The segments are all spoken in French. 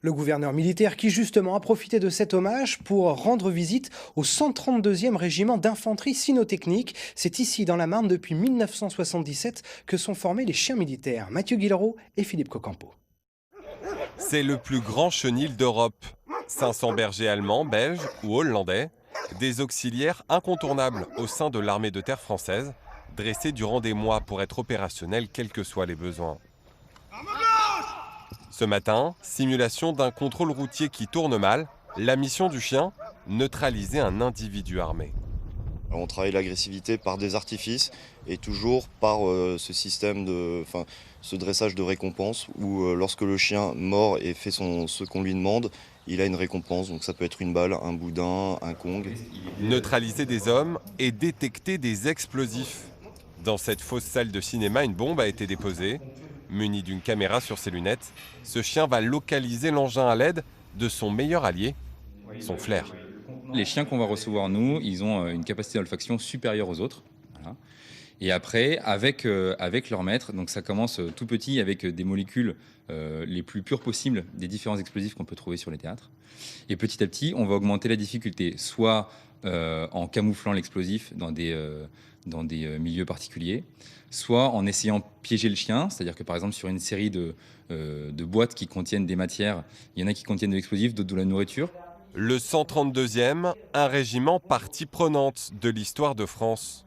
Le gouverneur militaire qui justement a profité de cet hommage pour rendre visite au 132e régiment d'infanterie cynotechnique. C'est ici dans la Marne depuis 1977 que sont formés les chiens militaires. Mathieu Guillerot et Philippe Cocampo. C'est le plus grand chenil d'Europe. 500 bergers allemands, belges ou hollandais, des auxiliaires incontournables au sein de l'armée de terre française, dressés durant des mois pour être opérationnels quels que soient les besoins. Ce matin, simulation d'un contrôle routier qui tourne mal. La mission du chien, neutraliser un individu armé. On travaille l'agressivité par des artifices et toujours par ce dressage de récompense où lorsque le chien mord et fait ce qu'on lui demande, il a une récompense. Donc ça peut être une balle, un boudin, un Kong. Neutraliser des hommes et détecter des explosifs. Dans cette fausse salle de cinéma, une bombe a été déposée. Muni d'une caméra sur ses lunettes, ce chien va localiser l'engin à l'aide de son meilleur allié, son flair. Les chiens qu'on va recevoir, nous, ils ont une capacité d'olfaction supérieure aux autres. Voilà. Et après, avec leur maître, donc ça commence tout petit avec des molécules les plus pures possibles des différents explosifs qu'on peut trouver sur les théâtres. Et petit à petit, on va augmenter la difficulté, soit en camouflant l'explosif dans des milieux particuliers, soit en essayant de piéger le chien, c'est-à-dire que par exemple sur une série de boîtes qui contiennent des matières, il y en a qui contiennent de l'explosif, d'autres de la nourriture. Le 132e, un régiment partie prenante de l'histoire de France.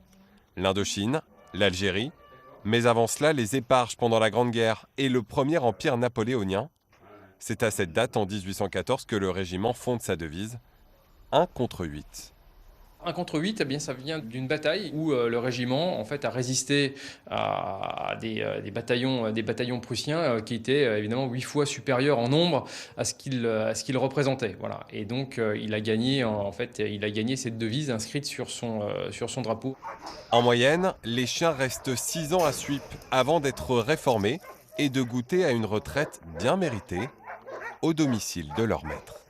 L'Indochine, l'Algérie, mais avant cela les éparges pendant la Grande Guerre et le premier empire napoléonien. C'est à cette date, en 1814, que le régiment fonde sa devise, 1 contre 8. 1 contre 8, eh bien, ça vient d'une bataille où le régiment en fait, a résisté à des bataillons prussiens qui étaient évidemment 8 fois supérieurs en nombre à ce qu'ils représentaient. Voilà. Et donc il a gagné cette devise inscrite sur son drapeau. En moyenne, les chiens restent 6 ans à Suippes avant d'être réformés et de goûter à une retraite bien méritée au domicile de leur maître.